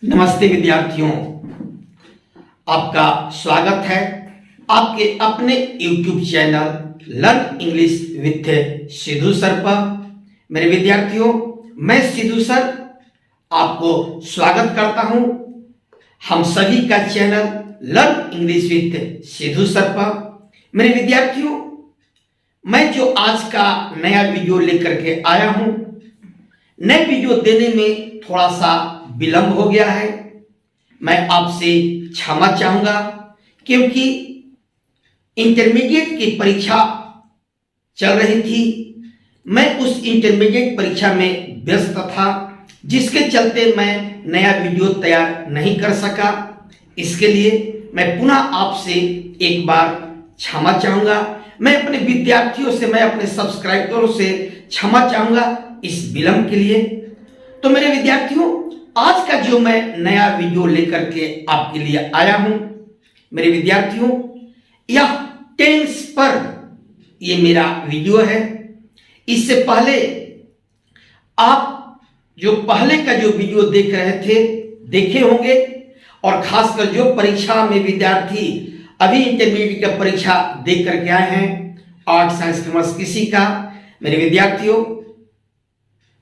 नमस्ते विद्यार्थियों, आपका स्वागत है आपके अपने YouTube channel learn English with Sidhu sir पर। मेरे विद्यार्थियों, मैं सिद्धू सर आपको स्वागत करता हूं हम सभी का channel learn English with Sidhu sir पर। मेरे विद्यार्थियों, मैं जो आज का नया वीडियो लेकर के आया हूं, नए वीडियो देने में थोड़ा सा विलंब हो गया है। मैं आपसे क्षमा चाहूंगा क्योंकि इंटरमीडिएट की परीक्षा चल रही थी। मैं उस इंटरमीडिएट परीक्षा में व्यस्त था, जिसके चलते मैं नया वीडियो तैयार नहीं कर सका। इसके लिए मैं पुनः आपसे एक बार क्षमा चाहूंगा। मैं अपने विद्यार्थियों से, मैं अपने सब्सक्राइबरों से क्षमा चाहूंगा इस विलंब के लिए। तो मेरे विद्यार्थियों, आज का जो मैं नया वीडियो लेकर के आपके लिए आया हूं, मेरे विद्यार्थियों, यह टेंस पर ये मेरा वीडियो है। इससे पहले आप जो पहले का जो वीडियो देख रहे थे, देखे होंगे, और खासकर जो परीक्षा में विद्यार्थी अभी इंटरमीडिएट का परीक्षा दे करके आए हैं, आर्ट साइंस कॉमर्स किसी का, मेरे विद्यार्थियों,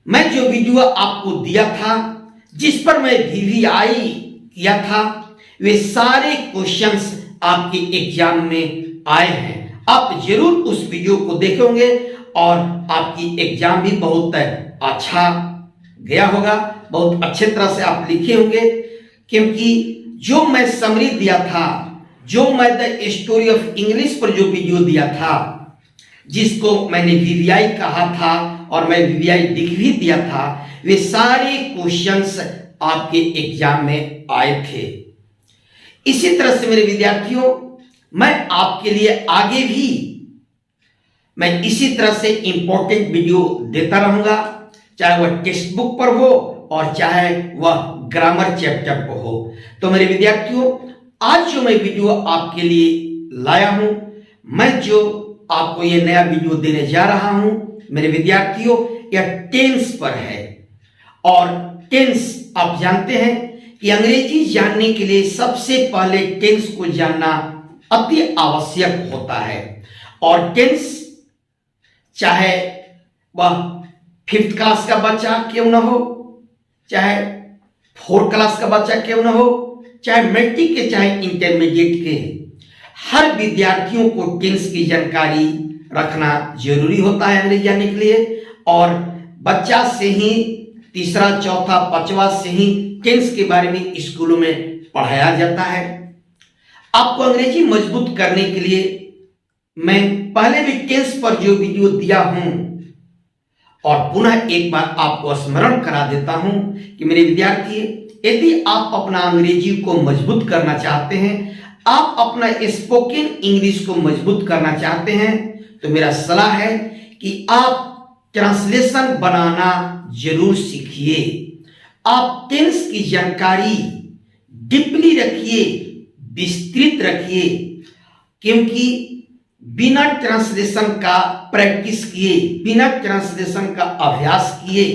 मैं जो वीडियो आपको दिया था, जिस पर मैं VVI किया था, वे सारे क्वेश्चंस आपके एग्जाम में आए हैं। आप जरूर उस वीडियो को देखेंगे और आपकी एग्जाम भी बहुत अच्छा गया होगा, बहुत अच्छे तरह से आप लिखे होंगे। क्योंकि जो मैं समरी दिया था, जो मैं द स्टोरी ऑफ इंग्लिश पर जो वीडियो दिया था, जिसको मैंने VVI कहा था और मैं VVI लिख भी दिया था, वे सारे क्वेश्चंस आपके एग्जाम में आए थे। इसी तरह से मेरे विद्यार्थियों, मैं आपके लिए आगे भी मैं इसी तरह से इंपॉर्टेंट वीडियो देता रहूंगा, चाहे वह टेक्स्ट बुक पर हो और चाहे वह ग्रामर चैप्टर पर हो। तो मेरे विद्यार्थियों, आज जो मैं वीडियो आपके लिए लाया हूं, मैं जो आपको ये नया वीडियो देने जा रहा हूं, मेरे विद्यार्थियों, यह टेंस पर है। और टेंस आप जानते हैं कि अंग्रेजी जानने के लिए सबसे पहले टेंस को जानना अति आवश्यक होता है। और टेंस चाहे वह 5th क्लास का बच्चा क्यों ना हो, चाहे 4th क्लास का बच्चा क्यों ना हो, चाहे मैट्रिक के चाहे इंटरमीडिएट के, हर विद्यार्थियों को टेंस की जानकारी रखना जरूरी होता है अंग्रेजी जानने के लिए। और बच्चा से ही 3रा, 4था, 5वां से ही टेंस के बारे में स्कूलों में पढ़ाया जाता है। आपको अंग्रेजी मजबूत करने के लिए मैं पहले भी टेंस पर जो वीडियो दिया हूं, और पुनः एक बार आपको स्मरण करा देता हूं कि मेरे विद्यार्थी, यदि आप अपना अंग्रेजी को मजबूत करना चाहते हैं, आप अपना स्पोकन इंग्लिश को मजबूत करना चाहते हैं, तो मेरा सलाह है कि आप ट्रांसलेशन बनाना जरूर सीखिए। आप टेंस की जानकारी डीपली रखिए, विस्तृत रखिए, क्योंकि बिना ट्रांसलेशन का प्रैक्टिस किए, बिना ट्रांसलेशन का अभ्यास किए,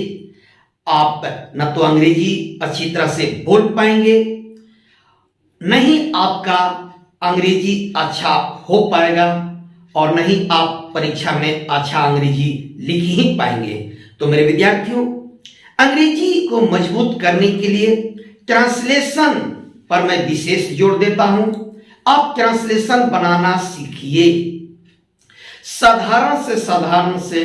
आप न तो अंग्रेजी अच्छी तरह से बोल पाएंगे, नहीं आपका अंग्रेजी अच्छा हो पाएगा, और नहीं आप परीक्षा में अच्छा अंग्रेजी लिख ही पाएंगे। तो मेरे विद्यार्थियों, अंग्रेजी को मजबूत करने के लिए ट्रांसलेशन पर मैं विशेष जोर देता हूं। आप ट्रांसलेशन बनाना सीखिए, साधारण से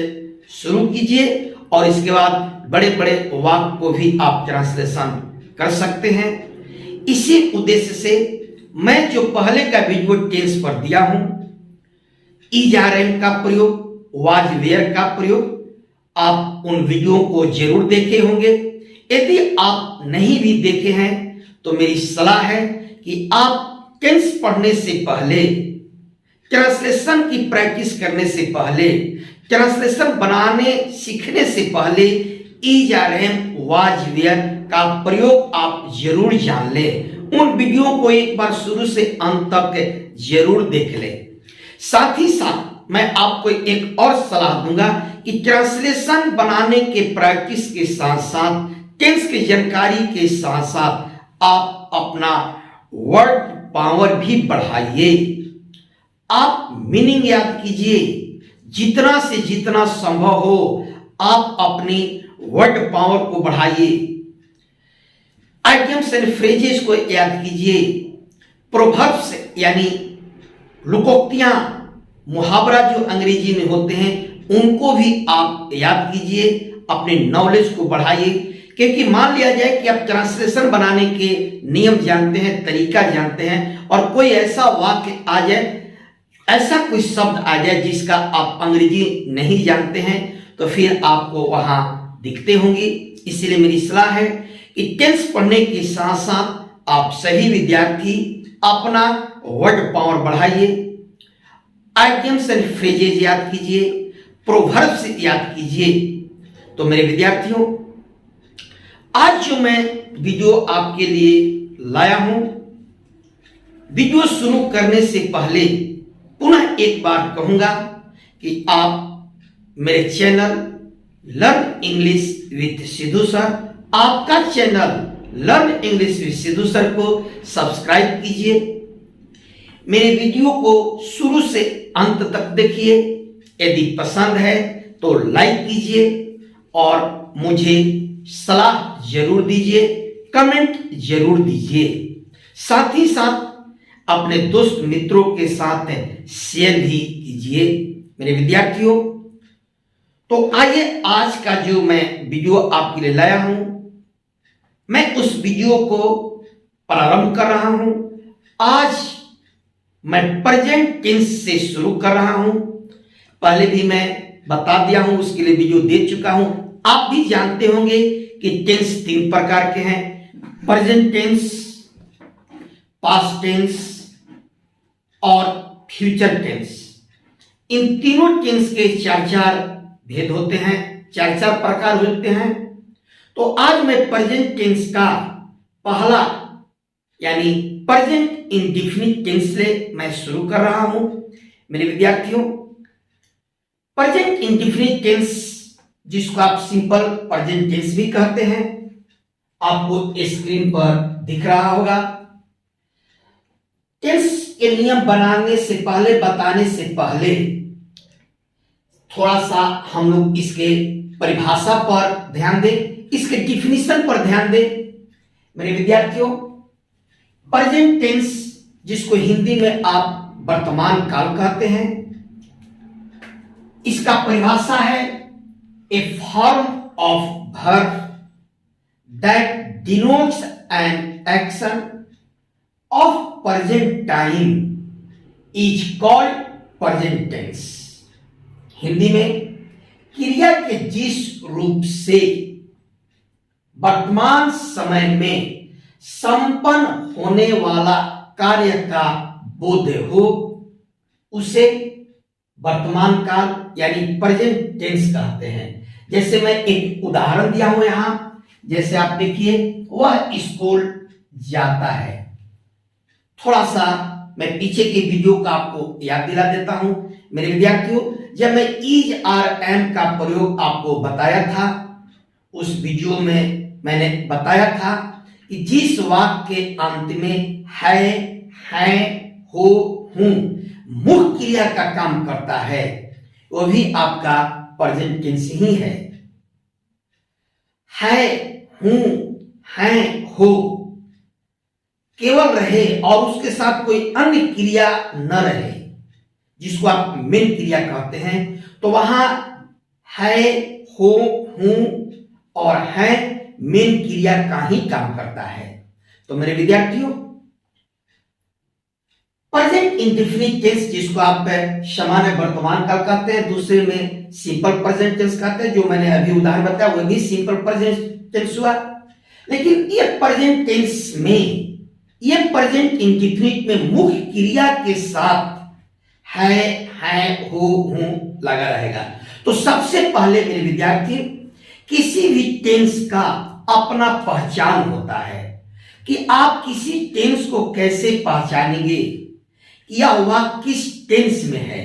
शुरू कीजिए, और इसके बाद बड़े बड़े वाक्य को भी आप ट्रांसलेशन कर सकते हैं। इसी उद्देश्य से मैं जो पहले का वीडियो टेंस पर दिया हूं, इज आर एम का प्रयोग, वाज वेयर का प्रयोग, आप उन वीडियो को जरूर देखे होंगे। यदि आप नहीं भी देखे हैं तो मेरी सलाह है कि आप टेंस पढ़ने से पहले, ट्रांसलेशन की प्रैक्टिस करने से पहले, ट्रांसलेशन बनाने सीखने से पहले is are am, was were का प्रयोग आप जरूर जान लें। उन वीडियो को एक बार शुरू से अंत तक जरूर देख लें। साथ ही साथ मैं आपको एक और सलाह दूंगा कि ट्रांसलेशन बनाने के प्रैक्टिस के साथ साथ टेंस की जानकारी के साथ साथ आप अपना वर्ड पावर भी बढ़ाइए। आप मीनिंग याद कीजिए, जितना से जितना संभव हो आप अपनी वर्ड पावर को बढ़ाइए। आइडियम्स एंड फ्रेजेस को याद कीजिए। प्रोवर्ब्स यानी लोकोक्तियां, मुहावरा जो अंग्रेजी में होते हैं, उनको भी आप याद कीजिए, अपने नॉलेज को बढ़ाइए। क्योंकि मान लिया जाए कि आप ट्रांसलेशन बनाने के नियम जानते हैं, तरीका जानते हैं, और कोई ऐसा वाक्य आ जाए, ऐसा कोई शब्द आ जाए जिसका आप अंग्रेजी नहीं जानते हैं, तो फिर आपको वहां दिक्कतें होंगी। इसलिए मेरी सलाह है कि टेंस पढ़ने के साथ साथ आप सभी विद्यार्थी अपना वर्ड पावर बढ़ाइए। आइडियम्स एंड फ्रेजेस याद कीजिए, प्रोवर्ब्स याद कीजिए। तो मेरे विद्यार्थियों, आज जो मैं वीडियो आपके लिए लाया हूं, वीडियो शुरू करने से पहले पुनः एक बार कहूंगा कि आप मेरे channel learn English with Sidhu sir, आपका channel learn English with Sidhu sir को सब्सक्राइब कीजिए। मेरे वीडियो को शुरू से अंत तक देखिए। यदि पसंद है तो लाइक कीजिए और मुझे सलाह जरूर दीजिए, कमेंट जरूर दीजिए। साथ ही साथ अपने दोस्त मित्रों के साथ शेयर भी कीजिए। मेरे विद्यार्थियों, तो आइए आज का जो मैं वीडियो आपके लिए लाया हूं, मैं उस वीडियो को प्रारंभ कर रहा हूं। आज मैं प्रेजेंट टेंस से शुरू कर रहा हूं। पहले भी मैं बता दिया हूं, उसके लिए वीडियो दे चुका हूं। आप भी जानते होंगे कि टेंस 3 प्रकार के हैं, प्रेजेंट टेंस, पास्ट टेंस और फ्यूचर टेंस। इन तीनों टेंस के 4 भेद होते हैं, 4 प्रकार होते हैं। तो आज मैं प्रेजेंट टेंस का पहला यानी प्रेजेंट इंडेफिनिट टेंस से मैं शुरू कर रहा हूं। मेरे विद्यार्थियों, प्रेजेंट इंडेफिनिट टेंस, जिसको आप सिंपल प्रेजेंट टेंस भी कहते हैं, आपको स्क्रीन पर दिख रहा होगा। टेंस के नियम बनाने से पहले, बताने से पहले थोड़ा सा हम लोग इसके परिभाषा पर ध्यान दें, इसके डिफिनीशन पर ध्यान दें। मेरे विद्यार्थियों, प्रेजेंट टेंस, जिसको हिंदी में आप वर्तमान काल कहते हैं, इसका परिभाषा है a form of verb that denotes an action of present time is called present tense. Hindi में क्रिया के जिस रूप से वर्तमान समय में संपन्न होने वाला कार्य का बोध हो, उसे वर्तमान काल यानी प्रेजेंट टेंस कहते हैं। जैसे मैं एक उदाहरण दिया हूं यहां, जैसे आप देखिए, वह स्कूल जाता है। थोड़ा सा मैं पीछे के वीडियो का आपको याद दिला देता हूं। मेरे विद्यार्थियों, जब मैं इज और एम का प्रयोग आपको बताया था, उस वीडियो में मैंने बताया था कि जिस वाक्य के अंत में है, हो, हूं मुख्य क्रिया का काम करता है, वो भी आपका प्रेजेंट टेंस ही है। हूं, हैं, हो केवल रहे और उसके साथ कोई अन्य क्रिया न रहे, जिसको आप मेन क्रिया कहते हैं, तो वहां है, हो, हूं और है मेन क्रिया का ही काम करता है। तो मेरे विद्यार्थियों, प्रेजेंट इंडेफिनिट टेंस, जिसको आप सामान्य वर्तमान काल कहते हैं, दूसरे में सिंपल प्रेजेंट टेंस कहते हैं, जो मैंने अभी उदाहरण बताया वो भी सिंपल प्रेजेंट टेंस हुआ। लेकिन ये प्रेजेंट टेंस में, ये प्रेजेंट इंडेफिनिट में मुख्य क्रिया के साथ है, हो, हूं लगा रहेगा। तो सबसे पहले मेरे विद्यार्थी, किसी भी टेंस का अपना पहचान होता है कि आप किसी टेंस को कैसे पहचानेंगे कि यह वाक्य किस टेंस में है।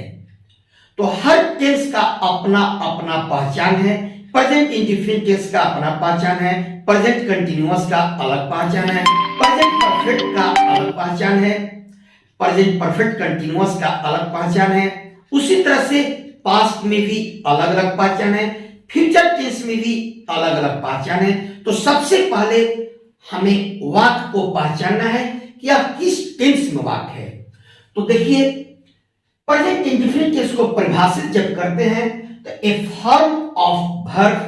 तो हर टेंस का अपना अपना पहचान है, प्रेजेंट इंडेफिनिट टेंस का अपना पहचान है, प्रेजेंट कंटिन्यूअस का अलग पहचान है, प्रेजेंट परफेक्ट का अलग पहचान है, प्रेजेंट परफेक्ट कंटिन्यूअस का अलग पहचान है। उसी तरह से पास्ट में भी अलग अलग पहचान है, फ्यूचर टेंस में भी अलग अलग पहचान है। तो सबसे पहले हमें वाक्य को पहचानना है कि यह किस टेंस में वाक्य है। तो देखिए, प्रेजेंट इंडेफिनिट टेंस को परिभाषित जब करते हैं तो a form of verb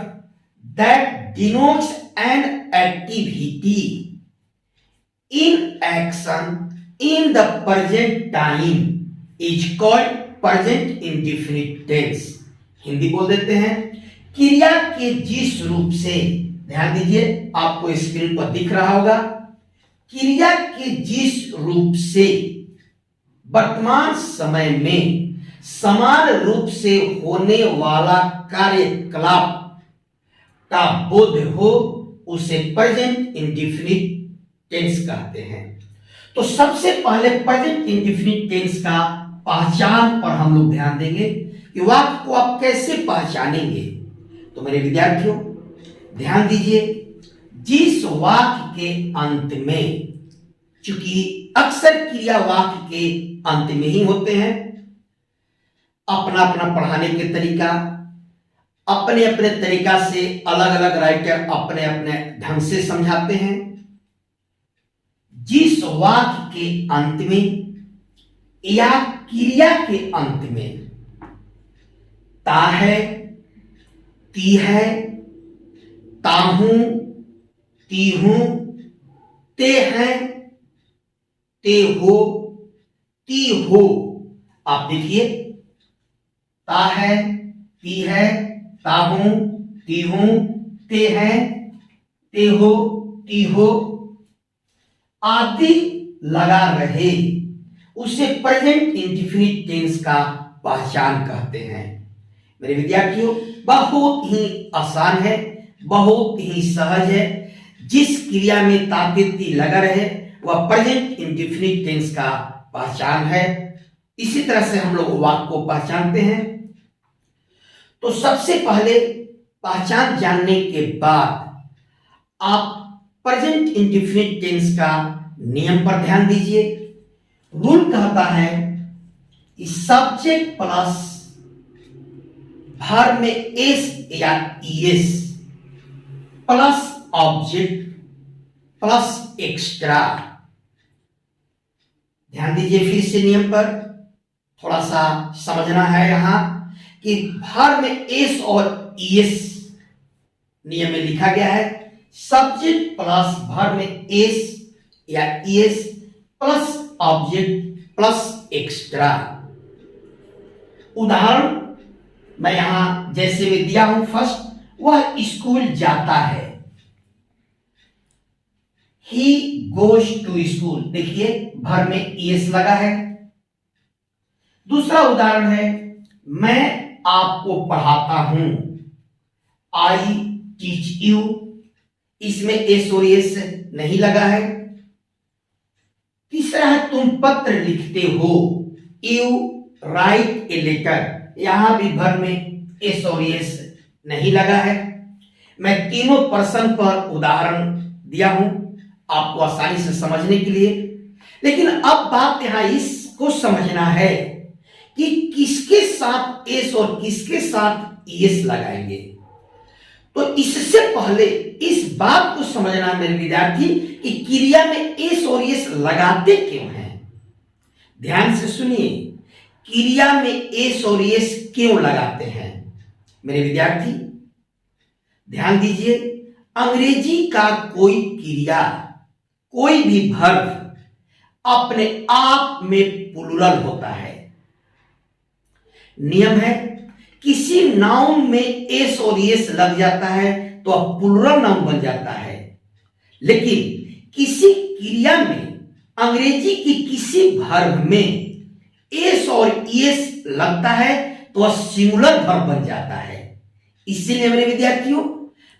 that denotes an activity in action in the present time is called present indefinite tense. Hindi बोल देते हैं, क्रिया के जिस रूप से, ध्यान दीजिए आपको स्क्रीन पर दिख रहा होगा, क्रिया के जिस रूप से वर्तमान समय में समान रूप से होने वाला कार्यकलाप का बोध हो उसे प्रेजेंट इंडेफिनिट टेंस कहते हैं। तो सबसे पहले प्रेजेंट इंडेफिनिट टेंस का पहचान पर हम लोग ध्यान देंगे कि वाक्य को आप कैसे पहचानेंगे। तो मेरे विद्यार्थियों ध्यान दीजिए, जिस वाक्य के अंत में, चूंकि अक्सर क्रिया वाक्य के अंत में ही होते हैं, अपना अपना पढ़ाने के तरीका, अपने अपने तरीका से अलग अलग राइटर अपने अपने ढंग से समझाते हैं। जिस वाक्य के अंत में या क्रिया के अंत में ता है, ती है, ताहूं, ती हूं, ते हैं, ते हो, ती हो। आप देखिए, ता है, ती है, ताहूं, ती हूं, ते हैं, ते हो, ती हो आदि लगा रहे, उसे प्रेजेंट इंडेफिनिट टेंस का पहचान कहते हैं। मेरे विद्यार्थियों, बहुत ही आसान है, बहुत ही सहज है। जिस क्रिया में ताती लगा रहे वह प्रेजेंट इंडेफिनिट टेंस का पहचान है। इसी तरह से हम लोग वाक्य को पहचानते हैं। तो सबसे पहले पहचान जानने के बाद आप प्रेजेंट इंडेफिनिट टेंस का नियम पर ध्यान दीजिए। रूल कहता है कि सब्जेक्ट प्लस वर्ब में एस या ES plus object plus extra. ध्यान दीजिए फिर से नियम पर, थोड़ा सा समझना है यहां कि वर्ब में एस और ईएस नियम में लिखा गया है सब्जेक्ट प्लस वर्ब में एस या ES plus object plus extra. उदाहरण मैं यहां जैसे में दिया हूं, फर्स्ट, वह स्कूल जाता है, ही गोज टू स्कूल। देखिए भर में ईएस लगा है। दूसरा उदाहरण है, मैं आपको पढ़ाता हूं, आई टीच यू, इसमें एस और एस नहीं लगा है। तीसरा है, तुम पत्र लिखते हो, यू राइट ए लेटर, यहां भी भर में एस और एस नहीं लगा है। मैं तीनों पर्सन पर उदाहरण दिया हूं आपको आसानी से समझने के लिए। लेकिन अब बात यहां इसको समझना है कि किसके साथ एस और किसके साथ एस लगाएंगे। तो इससे पहले इस बात को समझना मेरे विद्यार्थी कि क्रिया में एस और एस लगाते क्यों हैं। ध्यान से सुनिए, क्रिया में एस और एस क्यों लगाते हैं। मेरे विद्यार्थी ध्यान दीजिए, अंग्रेजी का कोई क्रिया, कोई भी वर्ब अपने आप में प्लूरल होता है। नियम है, किसी नाउन में एस और एस लग जाता है तो अब प्लूरल नाउन बन जाता है। लेकिन किसी क्रिया में, अंग्रेजी की किसी वर्ब में एस और एस लगता है तो वह सिंगुलर वर्ब बन जाता है। इसीलिए मेरे विद्यार्थियों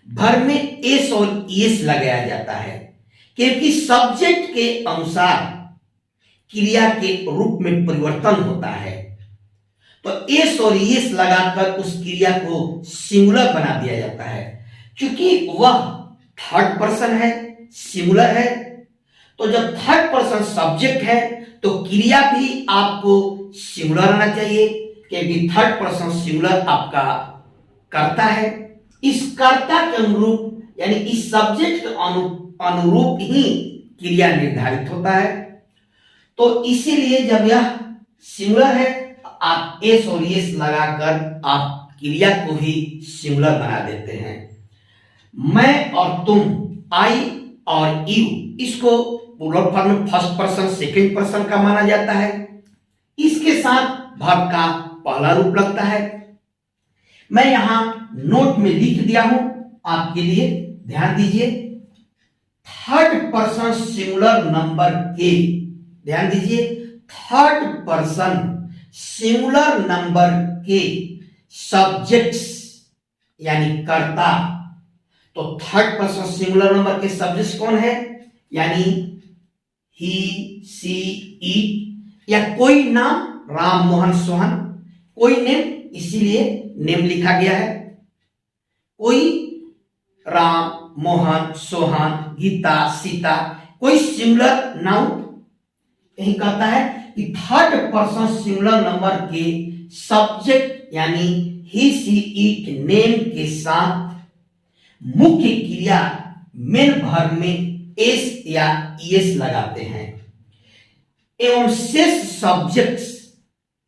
वर्ब में एस और एस लगाया जाता है, क्योंकि सब्जेक्ट के अनुसार क्रिया के रूप में परिवर्तन होता है। तो एस और एस लगाकर उस क्रिया को सिंगुलर बना दिया जाता है। क्योंकि वह थर्ड पर्सन है, सिंगुलर है, तो जब थर्ड पर्सन सब्जेक्ट है तो क्रिया भी आपको सिंगुलर आना चाहिए, क्योंकि थर्ड पर्सन सिंगुलर आपका कर्ता है। इस कर्ता के अनुरूप यानी इस सब्जेक्ट के अनुरूप ही क्रिया निर्धारित होता है। तो इसीलिए जब यह सिंगुलर है आप एस और एस लगाकर आप क्रिया को ही सिंगुलर बना देते हैं। मैं और तुम, आई और यू, इसको प्लूरल फॉर्म में फर्स्ट पर्सन सेकंड पर्सन का माना जाता है। इसके साथ वर्ब का पहला रूप लगता है। मैं यहां नोट में लिख दिया हूं आपके लिए, ध्यान दीजिए। थर्ड पर्सन सिंगुलर नंबर के, ध्यान दीजिए, थर्ड पर्सन सिंगुलर नंबर के सब्जेक्ट्स यानी कर्ता। तो थर्ड पर्सन सिंगुलर नंबर के सब्जेक्ट्स कौन है? यानी ही, सी, इट, या कोई नाम, राम, मोहन, सोहन, कोई नेम, इसीलिए नेम लिखा गया है। कोई राम, मोहन, सोहन, गीता, सीता, कोई सिंगुलर नाउन। यही कहता है कि थर्ड पर्सन सिंगुलर नंबर के सब्जेक्ट यानी ही, सी, इट, नेम के साथ मुख्य क्रिया मेन वर्ब में एस या ईएस लगाते हैं एवं शेष सब्जेक्ट्स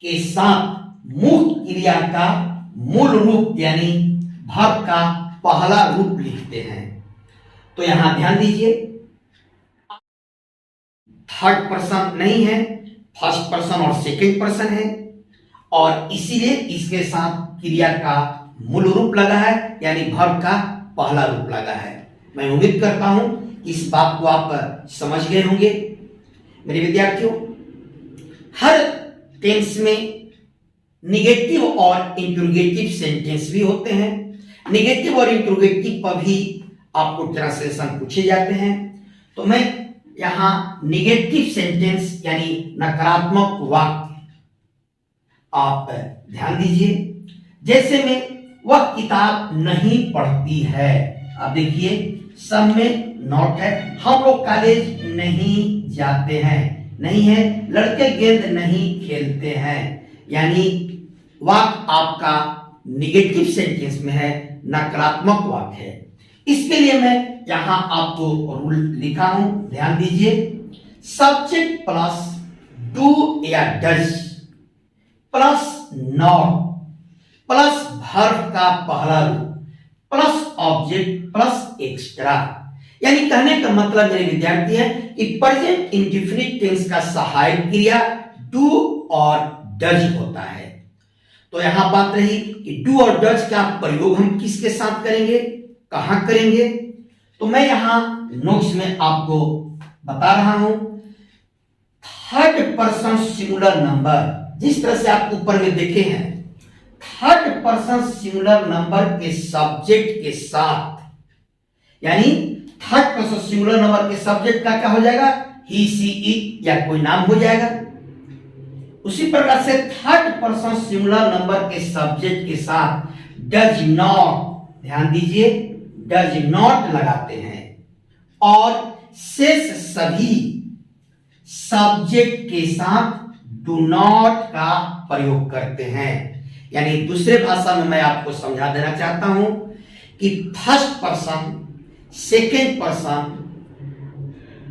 के साथ मुख्य क्रिया का मूल रूप यानी वर्ब का पहला रूप लिखते हैं। तो यहां ध्यान दीजिए, थर्ड पर्सन नहीं है, फर्स्ट पर्सन और सेकंड पर्सन है, और इसीलिए इसके साथ क्रिया का मूल रूप लगा है यानी वर्ब का पहला रूप लगा है। मैं उम्मीद करता हूं इस बात को आप समझ गए होंगे। मेरे विद्यार्थियों, हर टेंस में निगेटिव और इंट्रोगेटिव सेंटेंस भी होते हैं। निगेटिव और इंट्रोगेटिव पर भी आपको ट्रांसलेशन पूछे जाते हैं। तो मैं यहां निगेटिव सेंटेंस यानी नकारात्मक वाक्य आप ध्यान दीजिए। जैसे में वह किताब नहीं पढ़ती है, अब देखिए सब में नॉट है। हम लोग कॉलेज नहीं जाते हैं, नहीं है। लड़के गेंद नहीं खेलते हैं, यानी वाक्य आपका निगेटिव सेंटेंस में है, नकारात्मक वाक्य है। इसके लिए मैं यहां आपको रूल लिखा हूं, ध्यान दीजिए। सब्जेक्ट प्लस डू या does plus not plus verb का पहला रूप प्लस ऑब्जेक्ट प्लस एक्स्ट्रा। यानी कहने का मतलब मेरे विद्यार्थी है कि प्रेजेंट इंडेफिनिट टेंस का सहायक क्रिया डू और डज होता है। तो यहां बात रही कि डू और डज का प्रयोग हम किसके साथ करेंगे, कहां करेंगे। तो मैं यहां नोट्स में आपको बता रहा हूं, थर्ड पर्सन सिंगुलर नंबर, जिस तरह से आप ऊपर में देखे हैं, थर्ड पर्सन सिंगुलर नंबर के सब्जेक्ट के साथ, यानी थर्ड पर्सन सिंगुलर नंबर के सब्जेक्ट का क्या हो जाएगा, ही, सी, इट या कोई नाम हो जाएगा। उसी प्रकार से थर्ड पर्सन सिंगुलर नंबर के सब्जेक्ट के साथ डज नॉट, ध्यान दीजिए, डज नॉट लगाते हैं और शेष सभी सब्जेक्ट के साथ डू नॉट का प्रयोग करते हैं। यानी दूसरे भाषा में मैं आपको समझा देना चाहता हूं कि फर्स्ट पर्सन, सेकेंड पर्सन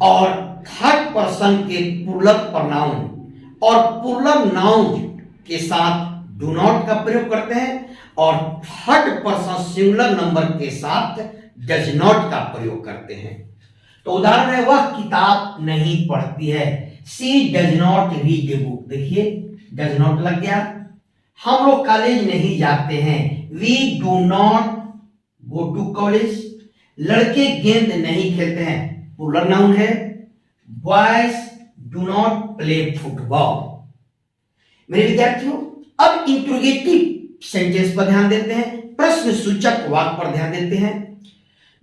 और थर्ड पर्सन के प्लूरल प्रोनाउन और प्लूरल नाउन के साथ डू नॉट का प्रयोग करते हैं और थर्ड पर्सन सिंगुलर नंबर के साथ डज नॉट का प्रयोग करते हैं। तो उदाहरण है, वह किताब नहीं पढ़ती है, she does not read a book. देखिए डज नॉट लग गया। हम लोग कॉलेज नहीं जाते हैं, we do not go to college. लड़के गेंद नहीं खेलते हैं, प्लूरल नाउन है, boys do not play football. मेरे विद्यार्थियों, अब इंट्रोगेटिव सेंटेंस पर ध्यान देते हैं, प्रश्न सूचक वाक्य पर ध्यान देते हैं।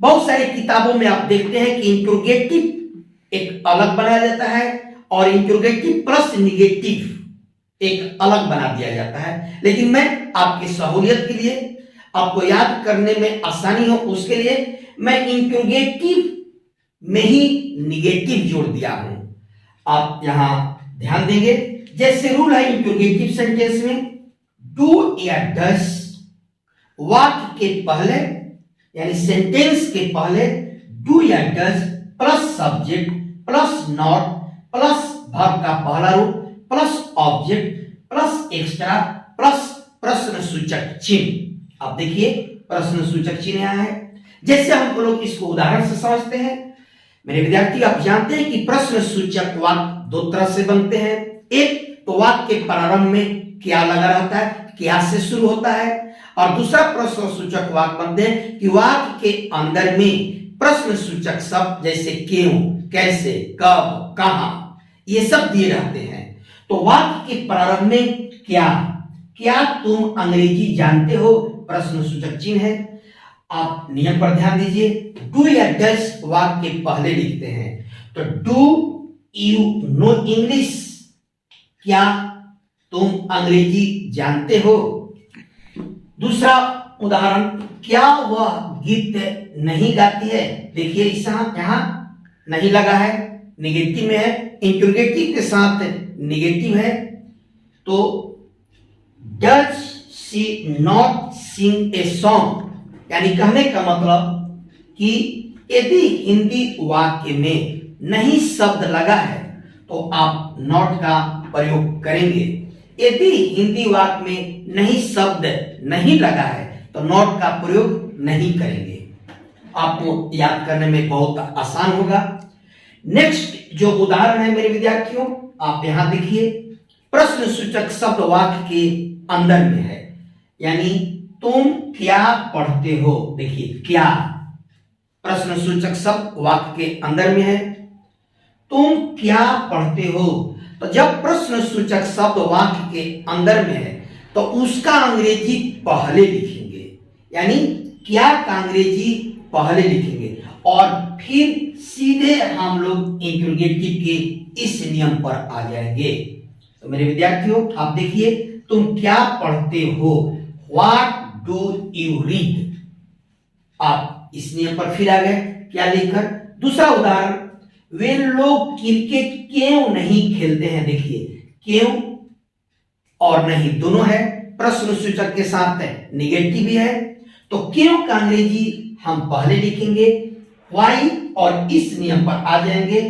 बहुत सारी किताबों में आप देखते हैं कि इंट्रोगेटिव एक अलग बनाया जाता है और इंट्रोगेटिव प्लस निगेटिव एक अलग बना दिया जाता है, लेकिन मैं आपकी सहूलियत के लिए, आपको याद करने में आसानी हो उसके लिए मैं इंट्रोगेटिव में ही निगेटिव जोड़ दिया हूं। आप यहां ध्यान देंगे, जैसे रूल है इंट्रोगेटिव सेंटेंस में, डू या डस वाक्य के पहले यानी सेंटेंस के पहले डू या does plus subject plus not plus verb का पहला रूप plus object plus extra plus प्रश्न सूचक चिन्ह। आप देखिए प्रश्न सूचक चिन्ह यहां है। जैसे हम लोग इसको उदाहरण से समझते हैं, मेरे विद्यार्थी आप जानते हैं कि प्रश्न सूचक वाक्य दो तरह से बनते हैं। एक तो वाक्य के प्रारंभ में क्या लगा रहता है, क्या से शुरू होता है, और दूसरा प्रश्न सूचक वाक्य बनते हैं कि वाक्य के अंदर में प्रश्न सूचक शब्द जैसे क्यों, कैसे, कब, कहां, ये सब दिए रहते हैं। तो वाक्य के प्रारंभ में क्या तुम अंग्रेजी जानते हो, प्रश्न सूचक चिन्ह है। आप नियम पर ध्यान दीजिए, डू या डस वाक्य के पहले लिखते हैं, तो डू यू नो इंग्लिश, क्या तुम अंग्रेजी जानते हो। दूसरा उदाहरण, क्या वह गीत नहीं गाती है, देखिए यहां नहीं लगा है, निगेटिव में है, इंट्रोगेटिव के साथ निगेटिव है। तो does she not sing a song, यानी कहने का मतलब कि यदि हिंदी वाक्य में नहीं शब्द लगा है तो आप नॉट का प्रयोग करेंगे। यदि हिंदी वाक्य में नहीं शब्द नहीं लगा है तो नॉट का प्रयोग नहीं करेंगे। आपको याद करने में बहुत आसान होगा। नेक्स्ट जो उदाहरण है मेरे विद्यार्थियों, आप यहां देखिए, प्रश्न सूचक शब्द वाक्य के अंदर में है, यानी तुम क्या पढ़ते हो। देखिए क्या प्रश्न सूचक शब्द वाक्य के अंदर में है, तुम क्या पढ़ते हो। तो जब प्रश्न सूचक शब्द वाक्य के अंदर में है तो उसका अंग्रेजी पहले लिखेंगे, यानी क्या का अंग्रेजी पहले लिखेंगे और फिर सीधे हम लोग इंट्रोगेटिव के इस नियम पर आ जाएंगे। तो मेरे विद्यार्थियों आप देखिए, तुम क्या पढ़ते हो, व्हाट डू यू रीड। आप इस नियम पर फिर आ गए, क्या लिखकर। दूसरा उदाहरण, वे लोग क्रिकेट क्यों नहीं खेलते हैं। देखिए क्यों और नहीं दोनों है, प्रश्न सूचक के साथ निगेटिव भी है, तो क्यों का अंग्रेजी हम पहले लिखेंगे, व्हाई और इस नियम पर आ जाएंगे,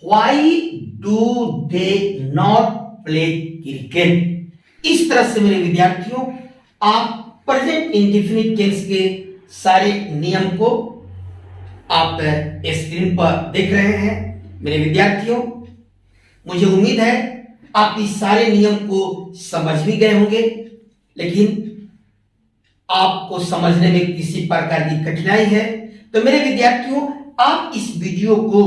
why do they not play cricket. इस तरह से मेरे विद्यार्थियों आप प्रेजेंट इंडेफिनिट टेंस के सारे नियम को आप स्क्रीन पर देख रहे हैं। मेरे विद्यार्थियों मुझे उम्मीद है आप इस सारे नियम को समझ भी गए होंगे, लेकिन आपको समझने में किसी प्रकार की कठिनाई है तो मेरे विद्यार्थियों आप इस वीडियो को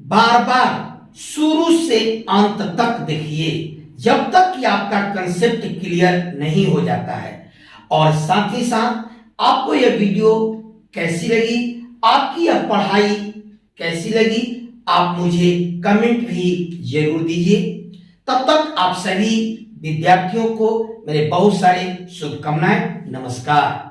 बार बार शुरू से अंत तक देखिए, जब तक कि आपका कंसेप्ट क्लियर नहीं हो जाता है। और साथ ही साथ आपको यह वीडियो कैसी लगी, आपकी यह पढ़ाई कैसी लगी, आप मुझे कमेंट भी जरूर दीजिए। तब तक आप सभी विद्यार्थियों को मेरे बहुत सारे शुभकामनाएं। नमस्कार।